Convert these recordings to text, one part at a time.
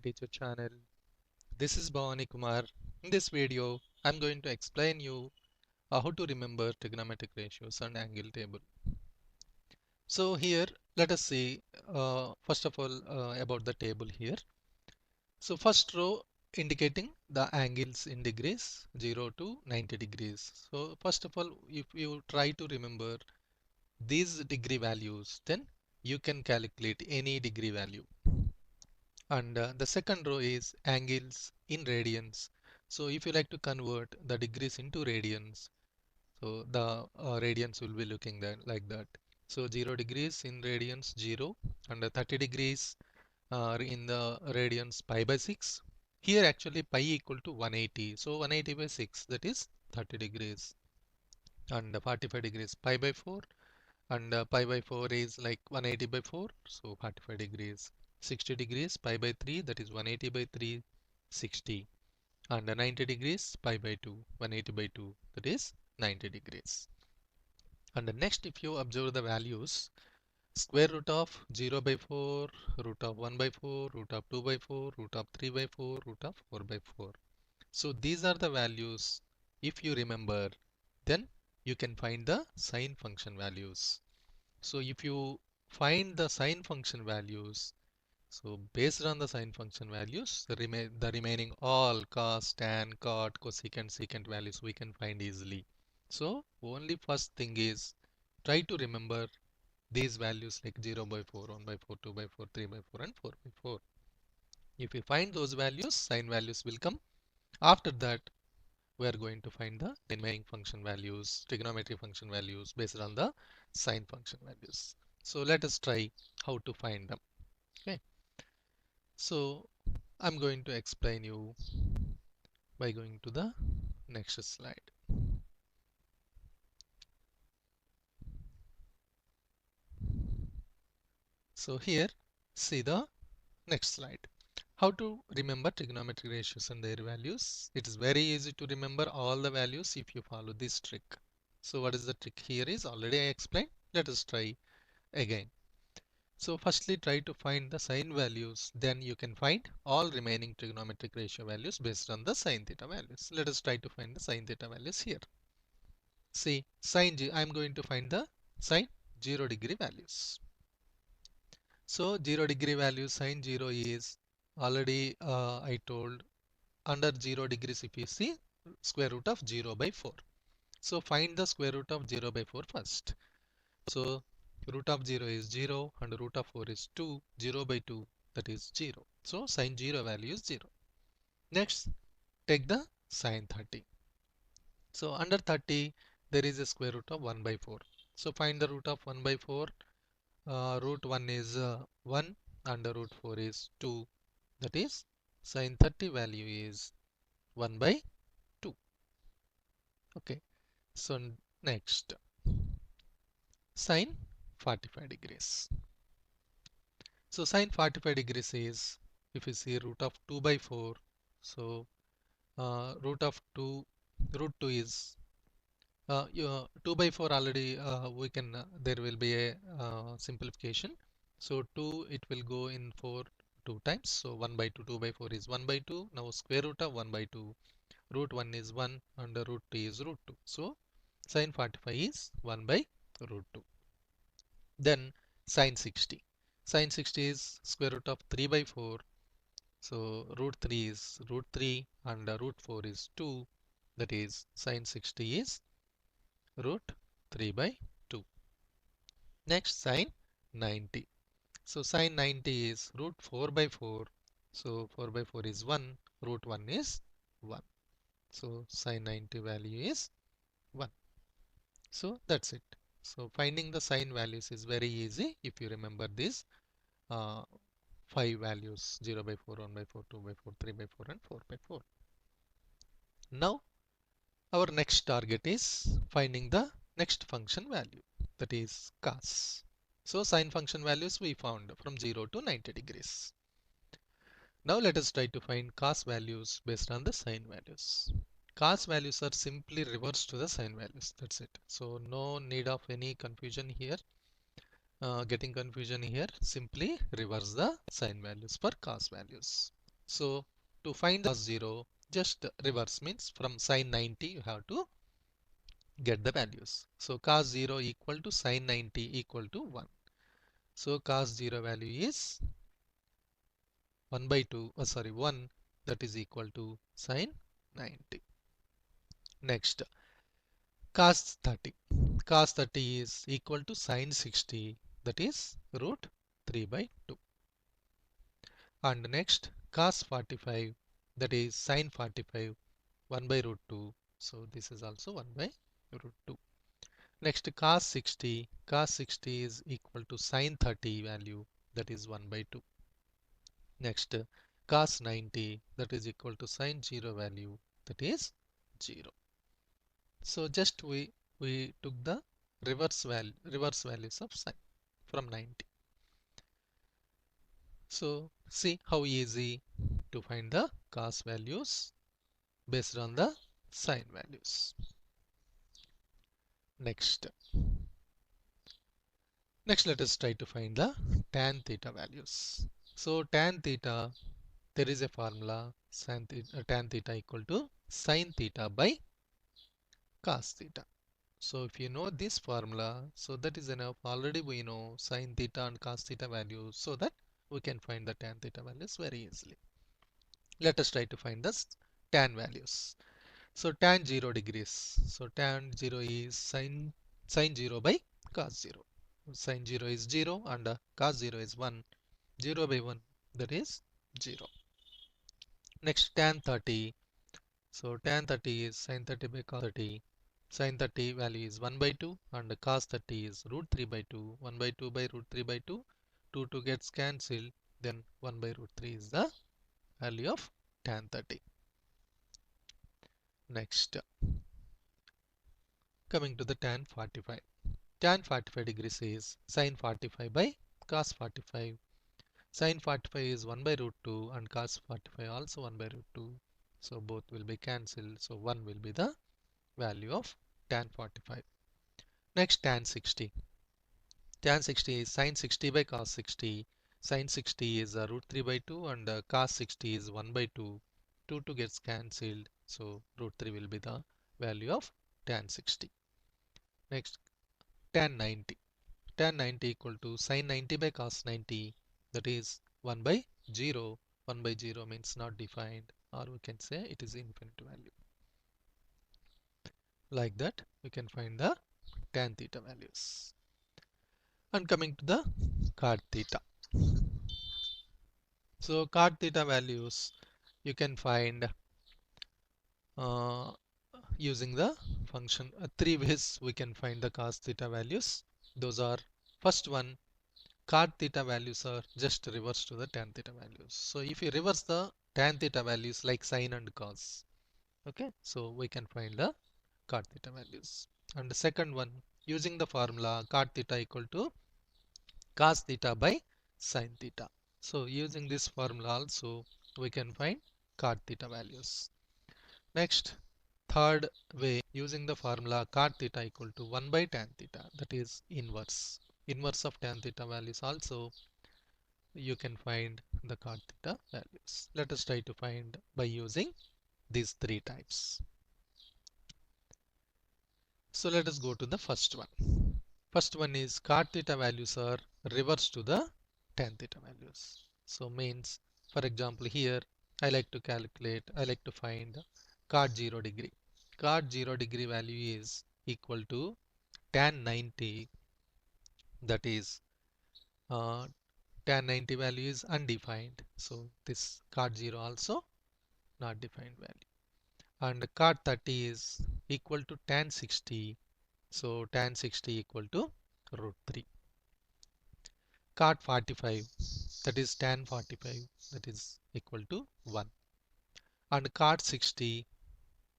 Teacher channel. This is Bhavani Kumar. In this video, I'm going to explain you how to remember trigonometric ratios and angle table. So here, let us see first of all about the table here. So first row indicating the angles in degrees 0 to 90 degrees. So first of all, if you try to remember these degree values, then you can calculate any degree value. And the second row is angles in radians. So if you like to convert the degrees into radians, so the radians will be looking like that. So 0 degrees in radians 0, and 30 degrees in the radians pi by 6. Here actually pi equal to 180. So 180 by 6, that is 30 degrees, and 45 degrees pi by 4, and pi by 4 is like 180 by 4, so 45 degrees. 60 degrees pi by 3, that is 180 by 3, 60, and 90 degrees pi by 2, 180 by 2, that is 90 degrees. And next, if you observe the values, square root of 0 by 4, root of 1 by 4, root of 2 by 4, root of 3 by 4, root of 4 by 4. So these are the values. If you remember, then you can find the sine function values. So if you find the sine function values, so based on the sine function values, the remaining all cos, tan, cot, cosecant, secant values we can find easily. So only first thing is try to remember these values like 0 by 4, 1 by 4, 2 by 4, 3 by 4, and 4 by 4. If you find those values, sine values will come. After that, we are going to find the remaining function values, trigonometric function values based on the sine function values. So let us try how to find them. Okay. So I'm going to explain you by going to the next slide. So here, see the next slide. How to remember trigonometric ratios and their values. It is very easy to remember all the values if you follow this trick. So what is the trick here is already I explained. Let us try again. So firstly try to find the sine values, then you can find all remaining trigonometric ratio values based on the sine theta values. Let us try to find the sine theta values here. See, I'm going to find the sine 0 degree values. So 0 degree value sine 0 is already I told under 0 degrees if you see square root of 0 by 4. So find the square root of 0 by 4 first. So root of 0 is 0 and root of 4 is 2. 0 by 2, that is 0. So sine 0 value is 0. Next, take the sine 30. So under 30 there is a square root of 1 by 4. So find the root of 1 by 4. Root 1 is 1 and root 4 is 2. That is sine 30 value is 1 by 2. Okay. So next, sine 45 degrees. So sine 45 degrees is, if you see root of 2 by 4, so root of 2, root 2 is 2 by 4 already we can, there will be a simplification. So 2 it will go in 4 2 times. So 1 by 2, 2 by 4 is 1 by 2. Now square root of 1 by 2, root 1 is 1 and the root 2 is root 2. So sine 45 is 1 by root 2. Then sine 60. Sine 60 is square root of 3 by 4. So root 3 is root 3 and root 4 is 2. That is sine 60 is root 3 by 2. Next sine 90. So sine 90 is root 4 by 4. So 4 by 4 is 1. Root 1 is 1. So sine 90 value is 1. So that's it. So finding the sine values is very easy if you remember these uh, 5 values: 0 by 4, 1 by 4, 2 by 4, 3 by 4, and 4 by 4. Now our next target is finding the next function value, that is cos. So sine function values we found from 0 to 90 degrees. Now let us try to find cos values based on the sine values. Cos values are simply reversed to the sine values. That's it. So no need of any confusion here. Getting confusion here, simply reverse the sine values for cos values. So to find the cos 0, just reverse, means from sine 90 you have to get the values. So cos 0 equal to sine 90 equal to 1. So cos 0 value is 1 by 2, sorry 1, that is equal to sine 90. Next, cos 30. Cos 30 is equal to sine 60, that is root 3 by 2. And next, cos 45, that is sine 45, 1 by root 2. So this is also 1 by root 2. Next, cos 60 is equal to sine 30 value, that is 1 by 2. Next, cos 90, that is equal to sine 0 value, that is 0. So just we took the reverse values of sine from 90. So see how easy to find the cos values based on the sine values. Next, let us try to find the tan theta values. So tan theta, there is a formula tan theta equal to sine theta by cos theta. So if you know this formula, so that is enough. Already we know sine theta and cos theta values, so that we can find the tan theta values very easily. Let us try to find the tan values. So tan 0 degrees. So tan 0 is sine 0 by cos 0. Sine 0 is 0 and cos 0 is 1. 0 by 1, that is 0. Next, tan 30. So tan 30 is sine 30 by cos 30. Sine 30 value is 1 by 2 and cos 30 is root 3 by 2. 1 by 2 by root 3 by 2. 2 gets cancelled. Then 1 by root 3 is the value of tan 30. Next, coming to the tan 45. Tan 45 degrees is sine 45 by cos 45. Sine 45 is 1 by root 2 and cos 45 also 1 by root 2. So both will be cancelled. So 1 will be the value of tan 45. Next, tan 60. Tan 60 is sine 60 by cos 60. Sine 60 is root 3 by 2 and cos 60 is 1 by 2. 2 gets cancelled. So root 3 will be the value of tan 60. Next, tan 90. Tan 90 equal to sine 90 by cos 90, that is 1 by 0. 1 by 0 means not defined, or we can say it is infinite value. Like that we can find the tan theta values. And coming to the cot theta. So cot theta values you can find uh, using the function. Three ways we can find the cos theta values. Those are, first one, cot theta values are just reverse to the tan theta values. So if you reverse the tan theta values like sine and cos, okay, so we can find the cot theta values. And the second one, using the formula cot theta equal to cos theta by sine theta. So using this formula also we can find cot theta values. Next, third way, using the formula cot theta equal to 1 by tan theta, that is inverse. Inverse of tan theta values also you can find the cot theta values. Let us try to find by using these three types. So let us go to the first one. First one is cot theta values are reverse to the tan theta values. So means, for example, here I like to find cot 0 degree. Cot 0 degree value is equal to tan 90, that is uh, tan 90 value is undefined. So this cot 0 also not defined value. And cot 30 is equal to tan 60. So tan 60 equal to root 3. Cot 45, that is tan 45, that is equal to 1. And cot 60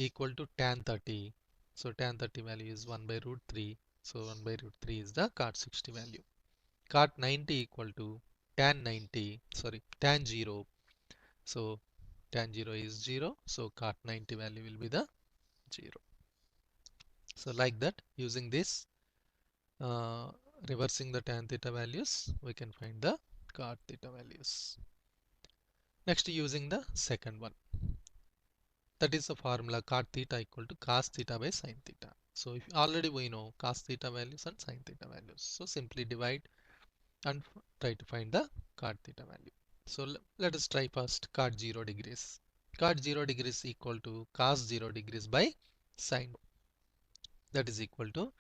equal to tan 30. So tan 30 value is 1 by root 3. So 1 by root 3 is the cot 60 value. Cot 90 equal to tan 0. So tan 0 is 0. So cot 90 value will be the 0. So like that, using this uh, reversing the tan theta values, we can find the cot theta values. Next, using the second one, that is the formula cot theta equal to cos theta by sin theta. So if already we know cos theta values and sin theta values, so simply divide and try to find the cot theta value. So let us try first cot 0 degrees. Cot 0 degrees equal to cos 0 degrees by sin. That is equal to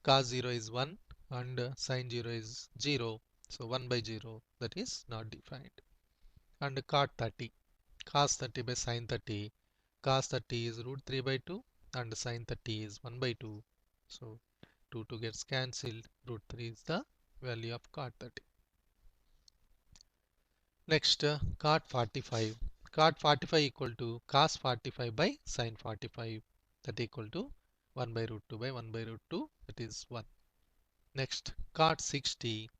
cos 0 is 1 and sin 0 is 0. So 1 by 0, that is not defined. And cot 30, cos 30 by sin 30. Cos 30 is root 3 by 2 and sin 30 is 1 by 2. So 2 gets cancelled. Root 3 is the value of cot 30. Next, cot 45. Cot 45 equal to cos 45 by sin 45. That equal to 1 by root 2 by 1 by root 2. That is 1. Next, cot 60.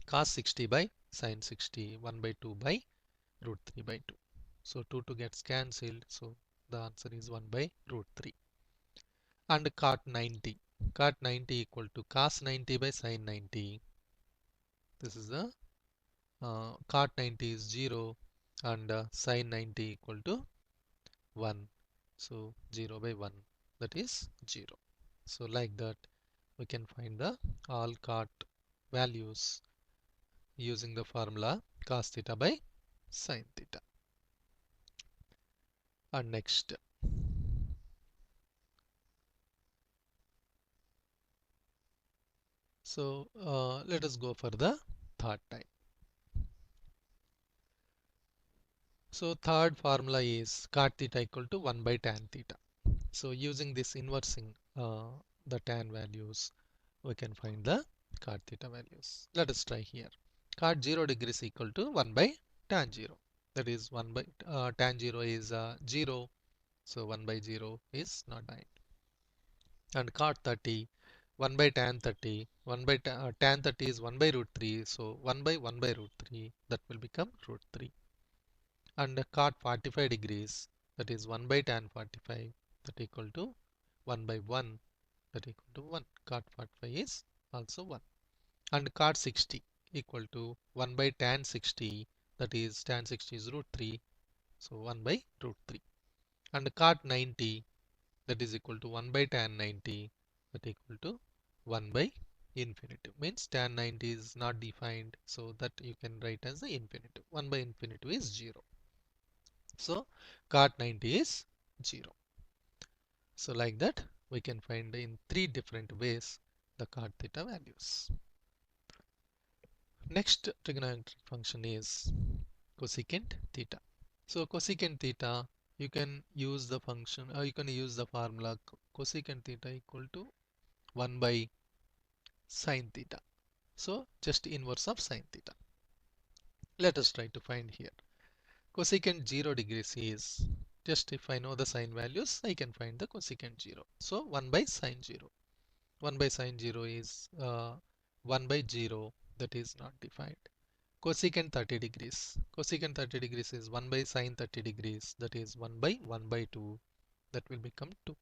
Cos 60 by sin 60. 1 by 2 by root 3 by 2. So 2 gets cancelled. So the answer is 1 by root 3. And cot 90. Cot 90 equal to cos 90 by sin 90. This is the cot 90 is 0 and sin 90 equal to 1. So 0 by 1, that is 0. So like that we can find the all cot values using the formula cos theta by sin theta. And next, so let us go for the third type. So third formula is cot theta equal to 1 by tan theta. So using this inversing the tan values, we can find the cot theta values. Let us try here. Cot 0 degrees equal to 1 by tan 0. That is 1 by tan 0 is 0. So 1 by 0 is not 9. And cot 30, 1 by tan 30. 1 by tan 30 is 1 by root 3. So 1 by 1 by root 3, that will become root 3. And cot 45 degrees, that is 1 by tan 45, that equal to 1 by 1, that equal to 1. Cot 45 is also 1. And cot 60 equal to 1 by tan 60, that is tan 60 is root 3, so 1 by root 3. And cot 90, that is equal to 1 by tan 90, that equal to 1 by infinitive. Means tan 90 is not defined, so that you can write as the infinitive. 1 by infinitive is 0. So cot 90 is 0. So like that we can find in 3 different ways the cot theta values. Next trigonometric function is cosecant theta. So cosecant theta, you can use the function or you can use the formula cosecant theta equal to 1 by sin theta. So just inverse of sin theta. Let us try to find here. Cosecant 0 degrees is, just if I know the sine values, I can find the cosecant 0. So 1 by sine 0. 1 by sine 0 is 1 by 0, that is not defined. Cosecant 30 degrees. Cosecant 30 degrees is 1 by sine 30 degrees, that is 1 by 1 by 2, that will become 2.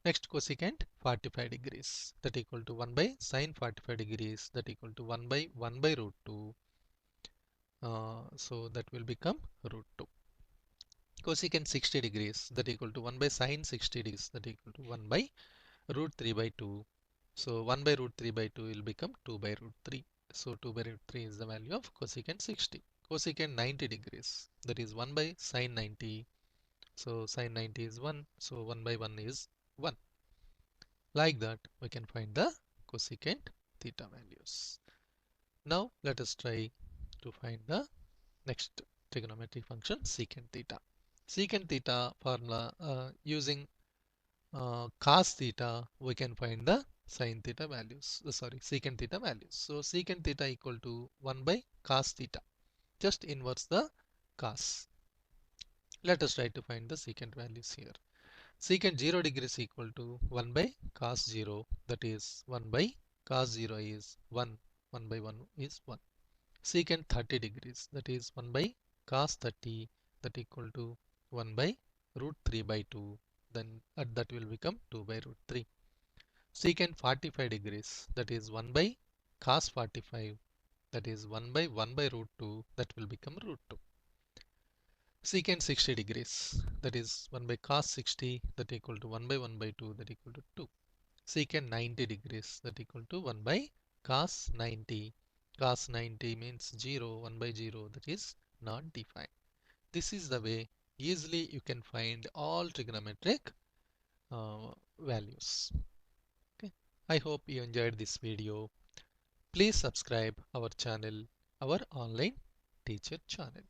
Next cosecant 45 degrees, that equal to 1 by sine 45 degrees, that equal to 1 by 1 by root 2. So that will become root 2. Cosecant 60 degrees, that equal to 1 by sine 60 degrees, that equal to 1 by root 3 by 2. So 1 by root 3 by 2 will become 2 by root 3. So 2 by root 3 is the value of cosecant 60. Cosecant 90 degrees, that is 1 by sine 90. So sine 90 is 1. So 1 by 1 is 1. Like that we can find the cosecant theta values. Now let us try to find the next trigonometric function secant theta. Secant theta formula using cos theta, we can find the sin theta values. Sorry, secant theta values. So secant theta equal to 1 by cos theta. Just inverse the cos. Let us try to find the secant values here. Secant 0 degrees equal to 1 by cos 0. That is 1 by cos 0 is 1. 1 by 1 is 1. Secant 30 degrees. That is 1 by cos 30. That equal to 1 by root 3 by 2. Then that will become 2 by root 3. Secant 45 degrees, that is 1 by cos 45, that is 1 by 1 by root 2, that will become root 2. Secant 60 degrees, that is 1 by cos 60, that equal to 1 by 1 by 2, that equal to 2. Secant 90 degrees, that equal to 1 by cos 90. Cos 90 means 0, 1 by 0, that is not defined. This is the way easily you can find all trigonometric values. Okay. I hope you enjoyed this video. Please subscribe our channel, our online teacher channel.